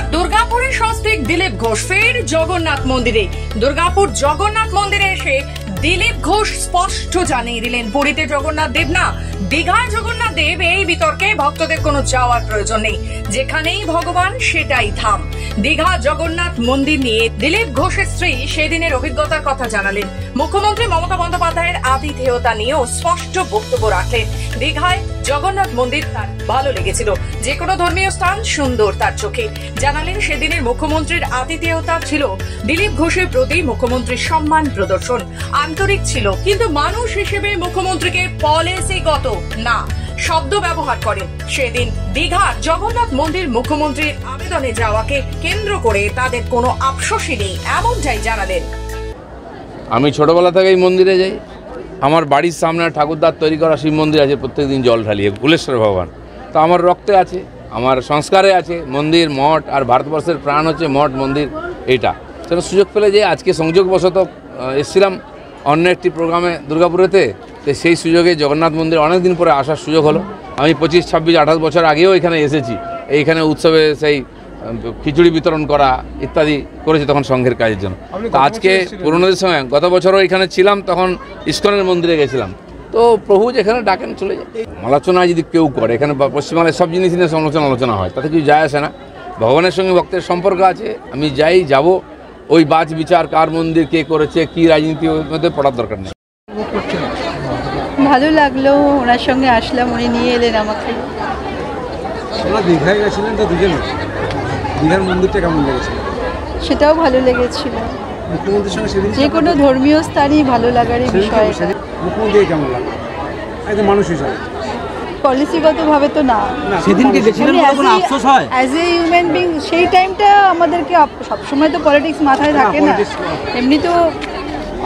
দুর্গাপুরের স্বস্তিক দিলীপ ঘোষ ফের জগন্নাথ মন্দিরে। দুর্গাপুর জগন্নাথ মন্দিরে এসে দিলীপ ঘোষ স্পষ্ট জানিয়ে দিলেন, পুরীতে জগন্নাথ দেব না, দীঘায় জগন্নাথ দেব। এই বিতর্কে ভক্তদের কোনো যাওয়ার প্রয়োজন নেই, যেখানেই ভগবান সেটাই ধাম। দীঘা জগন্নাথ মন্দির নিয়ে দিলীপ ঘোষের স্ত্রী সেদিনের অভিজ্ঞতার কথা জানালেন। মুখ্যমন্ত্রী মমতা বন্দ্যোপাধ্যায়ের আতিথেয়তা নিয়েও স্পষ্ট বক্তব্য রাখলেন। দীঘায় জগন্নাথ মন্দির তার ভালো লেগেছিল, যে কোনো ধর্মীয় স্থান সুন্দর তার চোখে। জানালেন সেদিনের মুখ্যমন্ত্রীর আতিথেয়তা ছিল দিলীপ ঘোষের প্রতি মুখ্যমন্ত্রীর সম্মান প্রদর্শন, আন্তরিক ছিল। কিন্তু মানুষ হিসেবে মুখ্যমন্ত্রীকে পলিসিগত না শব্দ ব্যবহার করেন। সেদিন দীঘার জগন্নাথ মন্দির মুখ্যমন্ত্রীর আবেদনে যাওয়াকে কেন্দ্র করে তাদের কোনো আফসোসই নেই, এমনটাই জানালেন। আমি ছোটবেলা থেকেই মন্দিরে যাই। আমার বাড়ির সামনে ঠাকুরদার তৈরি করা শিব মন্দির আছে, প্রত্যেকদিন জল ঢালিয়ে কুলেশ্বর ভগবান। তো আমার রক্তে আছে, আমার সংস্কারে আছে মন্দির, মঠ। আর ভারতবর্ষের প্রাণ হচ্ছে মঠ মন্দির। এইটা সেটা সুযোগ পেলে যে আজকে সংযোগবশত এসেছিলাম অন্য একটি প্রোগ্রামে দুর্গাপুরেতে, তো সেই সুযোগে জগন্নাথ মন্দির অনেক দিন পরে আসার সুযোগ হলো। আমি 25, 26, 28 বছর আগেও এখানে এসেছি। এইখানে উৎসবে সেই খিচুড়ি বিতরণ করা ইত্যাদি করেছি তখন সংঘের কাজের জন্য। তো আজকে পুরনোদের সঙ্গে গত বছরও এখানে ছিলাম, তখন ইস্কনের মন্দিরে গেছিলাম। তো প্রভু যেখানে ডাকেন চলে যায়। আলোচনা যদি কেউ করে, এখানে পশ্চিমবাংলায় সব জিনিস নিয়ে আলোচনা হয়, তাতে কিছু যায় আসে না। ভগবানের সঙ্গে ভক্তের সম্পর্ক আছে, আমি যাই যাব, ওই বাজ বিচার কার মন্দির কে করেছে কি রাজনীতি ওর মধ্যে পড়ার দরকার নেই। ভালো লাগলো, ওনার সঙ্গে আসলাম, উনি নিয়ে এলেন আমাকে। দীঘায় গেছিলেন তো দুজনে, দীঘার মন্দিরটা কেমন লেগেছিল? সেটাও ভালো লেগেছিল। মুখ্যমন্ত্রীর সঙ্গে সেদিন যে কোনো ধর্মীয় স্থানই ভালো লাগারই বিষয়। মুখ্যমন্ত্রী কেমন লাগলো একদম মানুষ হিসাবে? পলিসিগতভাবে তো না, সেদিনকে গেছিলেন কোনো আফসোস হয় অ্যাজ এ হিউম্যান বিং সেই টাইমটা আমাদেরকে সবসময় তো পলিটিক্স মাথায় থাকে না, এমনি তো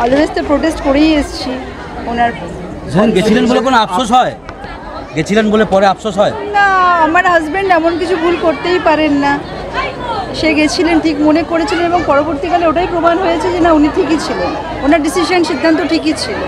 অলওয়েজ তো প্রোটেস্ট করেই এসেছি ওনার। গেছিলেন বলে কোনো আফসোস হয়? গেছিলেন বলে পরে আফসোস হয় না, আমার হাজব্যান্ড এমন কিছু ভুল করতেই পারেন না। সে গেছিলেন ঠিক মনে করেছিলেন এবং পরবর্তীকালে ওটাই প্রমাণ হয়েছে যে না, উনি ঠিকই ছিলেন, ওনার ডিসিশন সিদ্ধান্ত ঠিকই ছিল।